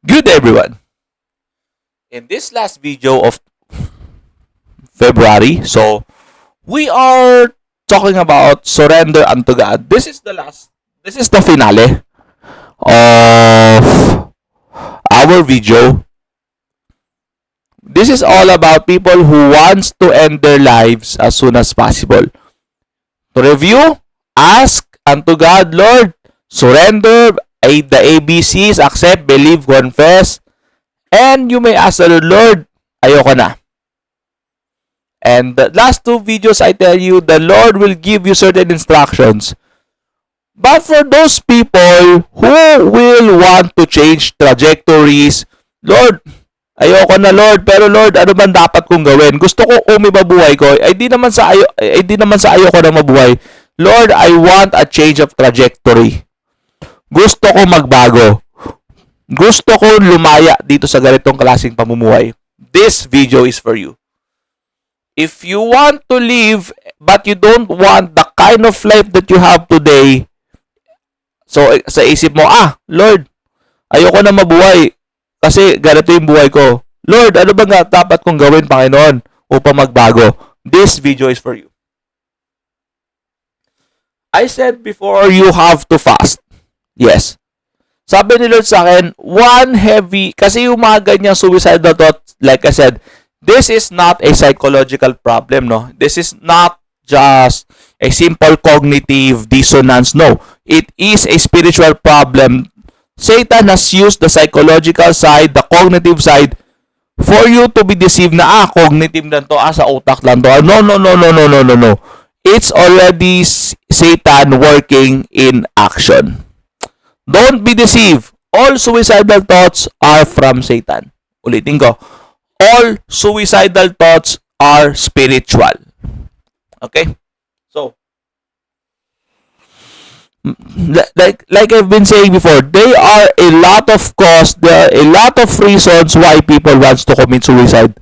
Good everyone. In this last video of February, so we are talking about surrender unto God. This is the finale of our video. This is all about people who wants to end their lives as soon as possible. To review, ask unto God, Lord, surrender the ABCs, accept, believe, confess, and you may ask the Lord, ayoko na. And the last two videos, I tell you, the Lord will give you certain instructions. But for those people who will want to change trajectories, Lord, ayoko na Lord, pero Lord, ano bang dapat kong gawin? Gusto ko umiba buhay ko. Ay di naman sa ayoko na mabuhay. Lord, I want a change of trajectory. Gusto ko magbago. Gusto ko lumaya dito sa ganitong klaseng pamumuhay. This video is for you. If you want to live but you don't want the kind of life that you have today, so sa isip mo, Lord, ayoko na mabuhay kasi ganito yung buhay ko. Lord, ano ba nga dapat kong gawin, Panginoon, upang magbago? This video is for you. I said before, you have to fast. Yes. Sabi ni Lord sa akin, kasi yung mga ganyang suicidal thoughts, like I said, this is not a psychological problem, no? This is not just a simple cognitive dissonance, no. It is a spiritual problem. Satan has used the psychological side, the cognitive side, for you to be deceived na, cognitive lang to, sa utak lang to. No. It's already Satan working in action. Don't be deceived. All suicidal thoughts are from Satan. Ulitin ko. All suicidal thoughts are spiritual. Okay? So, like I've been saying before, there are a lot of reasons why people wants to commit suicide.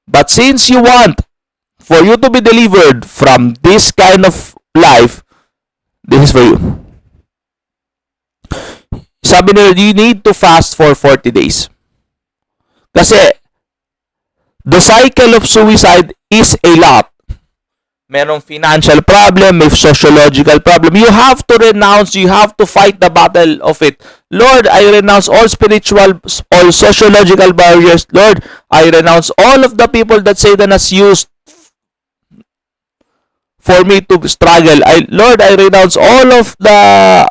But since you want for you to be delivered from this kind of life, this is for you. Sabi nila, you need to fast for 40 days. Kasi, the cycle of suicide is a lot. Merong financial problem, may sociological problem. You have to renounce, you have to fight the battle of it. Lord, I renounce all spiritual, all sociological barriers. Lord, I renounce all of the people that Satan has used for me to struggle. Lord, I renounce all of the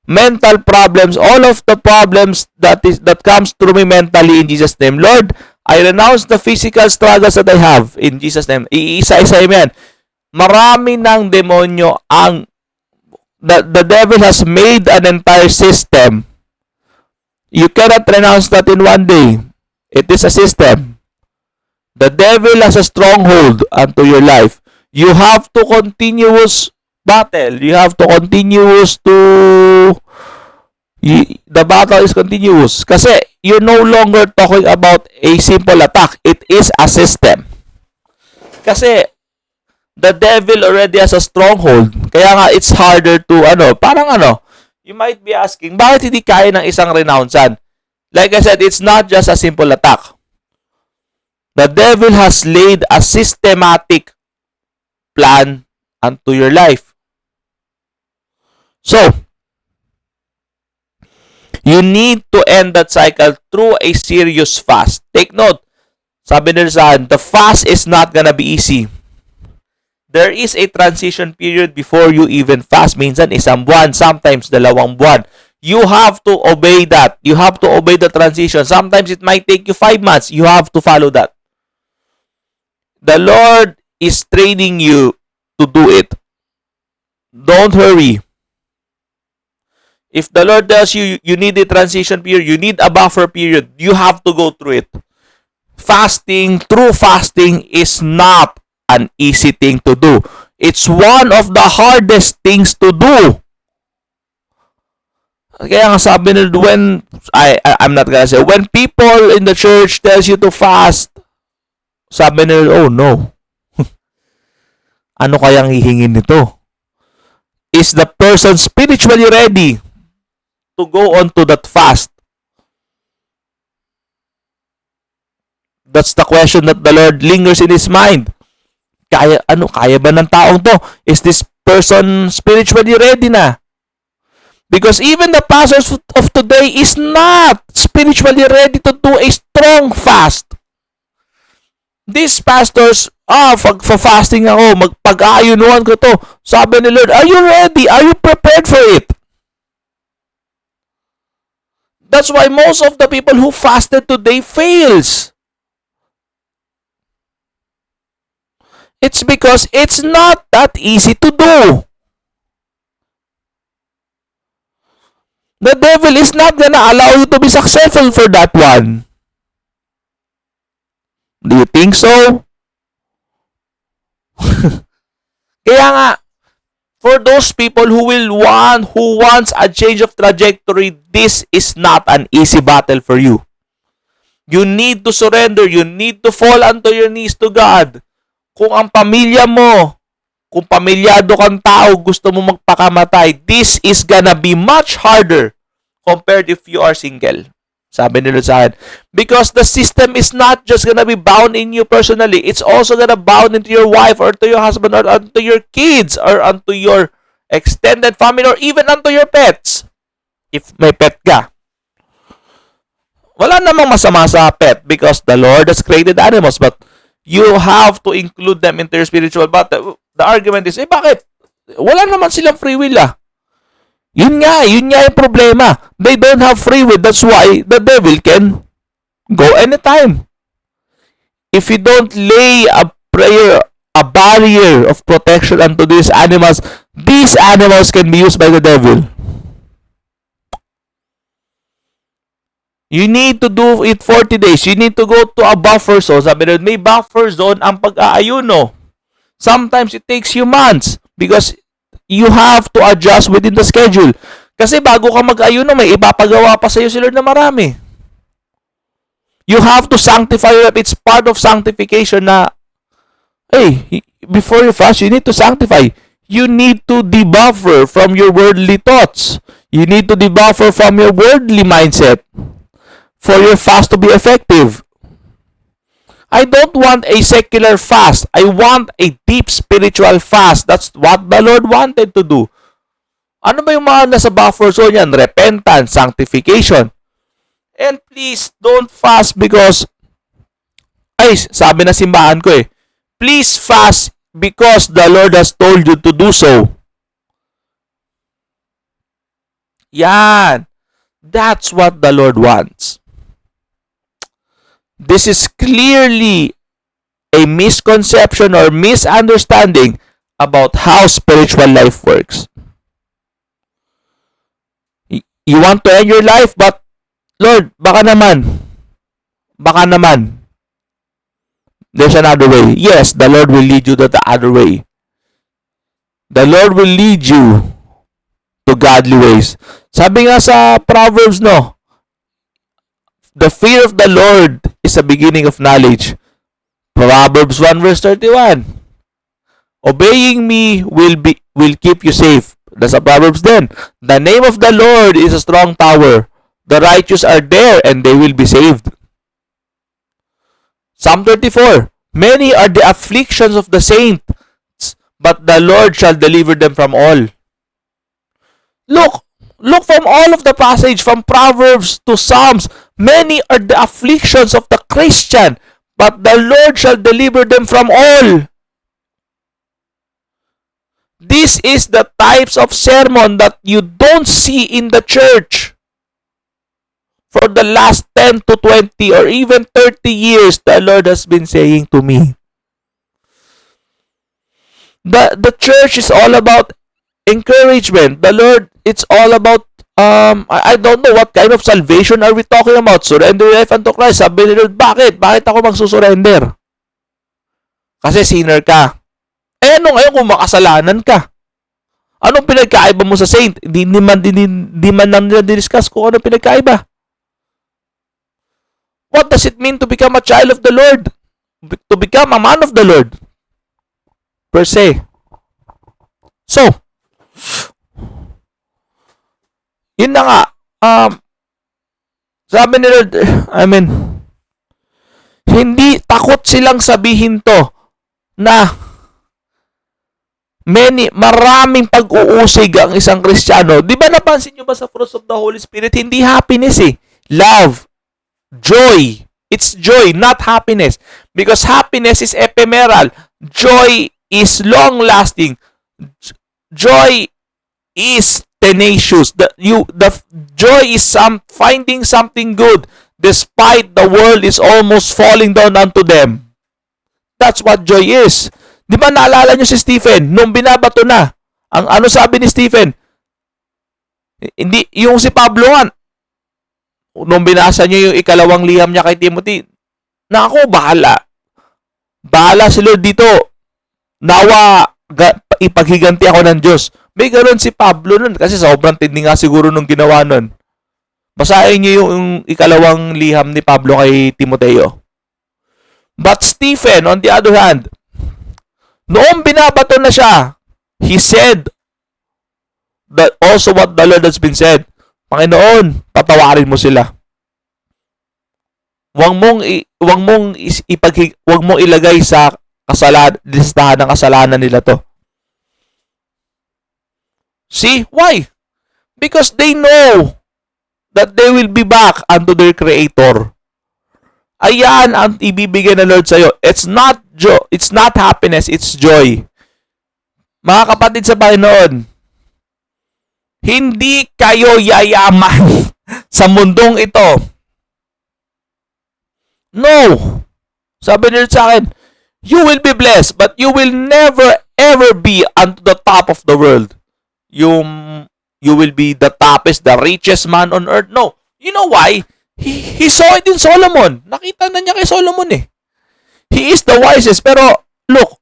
mental problems, all of the problems that comes through me mentally in Jesus' name. Lord, I renounce the physical struggles that I have in Jesus' name. Iisa-isa yan. Marami ng demonyo the devil has made an entire system. You cannot renounce that in one day. It is a system. The devil has a stronghold unto your life. You have to continuous battle. You have to continuous the battle is continuous. Kasi you're no longer talking about a simple attack. It is a system. Kasi the devil already has a stronghold. Kaya nga it's harder to you might be asking, bakit hindi kaya ng isang renouncean? Like I said, it's not just a simple attack. The devil has laid a systematic plan unto your life. So, you need to end that cycle through a serious fast. Take note, sabi nila saan, the fast is not gonna be easy. There is a transition period before you even fast. Minsan isang buwan, sometimes dalawang buwan. You have to obey that. You have to obey the transition. Sometimes it might take you 5 months. You have to follow that. The Lord is training you to do it. Don't hurry. If the Lord tells you you need a transition period, you need a buffer period, you have to go through it. True fasting is not an easy thing to do. It's one of the hardest things to do. Kaya nga sabi nila, I'm not gonna say, when people in the church tells you to fast, sabi nila, oh no. Ano kayang hihingin nito? Is the person spiritually ready to go on to that fast? That's the question that the Lord lingers in his mind. Kaya ba ng taong to? Is this person spiritually ready na? Because even the pastors of today is not spiritually ready to do a strong fast. These pastors, fasting ako, magpag-aayunuhan ko to. Sabi ni Lord, are you ready? Are you prepared for it? That's why most of the people who fasted today fails. It's because it's not that easy to do. The devil is not gonna allow you to be successful for that one. Do you think so? Kaya nga, for those people who wants a change of trajectory, this is not an easy battle for you. You need to surrender. You need to fall onto your knees to God. Kung ang pamilya mo, kung pamilyado kang tao, gusto mo magpakamatay, this is gonna be much harder compared if you are single. Sabi nila sa akin. Because the system is not just gonna be bound in you personally. It's also gonna bound into your wife or to your husband or onto your kids or onto your extended family or even onto your pets. If may pet ka. Wala namang masama sa pet because the Lord has created animals, but you have to include them into your spiritual. But the argument is, bakit? Wala naman silang free will Yun nga yung problema. They don't have free will. That's why the devil can go anytime. If you don't lay a barrier of protection unto these animals can be used by the devil. You need to do it 40 days. You need to go to a buffer zone. Sabi nila, may buffer zone ang pag-aayuno. Sometimes it takes you months because you have to adjust within the schedule. Kasi bago ka mag-ayuno, may ipapagawa pa sa iyo si Lord na marami. You have to sanctify your life. It's part of sanctification na, before you fast, you need to sanctify. You need to debuffer from your worldly thoughts. You need to debuffer from your worldly mindset for your fast to be effective. I don't want a secular fast. I want a deep spiritual fast. That's what the Lord wanted to do. Ano ba yung mga nasa buffer zone yan? Repentance, sanctification. And please, don't fast because, sabi na simbahan ko please fast because the Lord has told you to do so. Yan. That's what the Lord wants. This is clearly a misconception or misunderstanding about how spiritual life works. You want to end your life, but Lord, baka naman. There's another way. Yes, the Lord will lead you to the other way. The Lord will lead you to godly ways. Sabi nga sa Proverbs, the fear of the Lord is the beginning of knowledge. Proverbs 1 verse 31. Obeying me will keep you safe. That's a Proverbs then. The name of the Lord is a strong tower. The righteous are there and they will be saved. Psalm 34. Many are the afflictions of the saints, but the Lord shall deliver them from all. Look from all of the passage, from Proverbs to Psalms. Many are the afflictions of the Christian, but the Lord shall deliver them from all. This is the types of sermon that you don't see in the church. For the last 10 to 20 or even 30 years, the Lord has been saying to me. The church is all about encouragement. The Lord, it's all about, I don't know what kind of salvation are we talking about. Surrender your life unto Christ. Sabi ni Lord, bakit? Bakit ako magsusurrender? Kasi sinner ka. Ano ngayon kung makasalanan ka? Anong pinagkaiba mo sa saint? Di man nila discuss kung anong pinagkaiba. What does it mean to become a child of the Lord? To become a man of the Lord? Per se. So, yun na nga. Sabi ni Lord, Hindi takot silang sabihin to na maraming pag-uusig ang isang Kristiyano. Di ba napansin nyo ba sa fruits of the Holy Spirit? Hindi happiness eh. Love, joy. It's joy, not happiness. Because happiness is ephemeral. Joy is long-lasting. Joy is tenacious. The joy is finding something good despite the world is almost falling down unto them. That's what joy is. Di ba naalala nyo si Stephen nung binabato na? Ang ano sabi ni Stephen? Hindi, yung si Pablo nga, nung binasa niyo yung ikalawang liham niya kay Timothy, na ako, bahala. Bahala si Lord dito. Nawa, ipaghiganti ako ng Diyos. May ganoon si Pablo nun, kasi sobrang tindi nga siguro nung ginawa nun. Basahin niyo yung ikalawang liham ni Pablo kay Timoteo. But Stephen, on the other hand, noong binabato na siya, he said that also what the Lord has been said. Panginoon, patawarin mo sila. Huwag mong ilagay sa listahan ng kasalanan nila to. See? Why? Because they know that they will be back unto their Creator. Ayan ang ibibigay ng Lord sa'yo. It's not happiness, it's joy. Mga kapatid sa Panginoon, hindi kayo yayaman sa mundong ito. No. Sabi ni Lord sa akin, you will be blessed, but you will never ever be unto the top of the world. You will be the toppest, the richest man on earth. No. You know why? He saw it in Solomon. Nakita na niya kay Solomon eh. He is the wisest. Pero, look,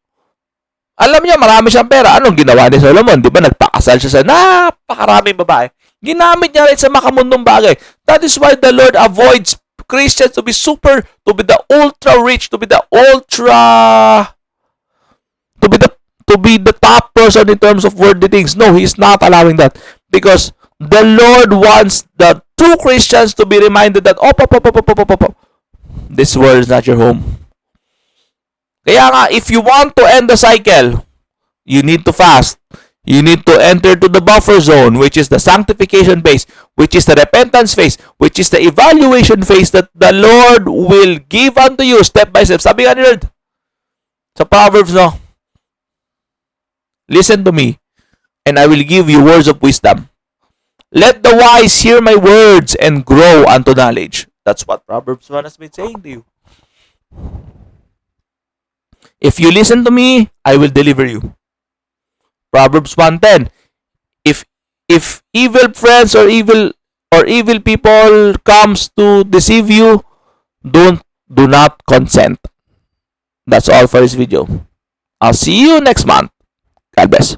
alam niya marami siyang pera. Anong ginawa ni Solomon? Di ba nagpakasal siya sa napakaraming babae? Ginamit niya rin sa makamundong bagay. That is why the Lord avoids Christians to be the ultra rich, to be the top person in terms of worldly things. No, He's not allowing that. Because the Lord wants the true Christians to be reminded that, this world is not your home. Kaya nga, if you want to end the cycle, you need to fast. You need to enter to the buffer zone, which is the sanctification phase, which is the repentance phase, which is the evaluation phase that the Lord will give unto you step by step. Sabi nga ni Lord sa Proverbs, no? Listen to me, and I will give you words of wisdom. Let the wise hear my words and grow unto knowledge. That's what Proverbs 1 has been saying to you. If you listen to me, I will deliver you. Proverbs 1:10. If evil friends or evil people comes to deceive you, do not consent. That's all for this video. I'll see you next month. God bless.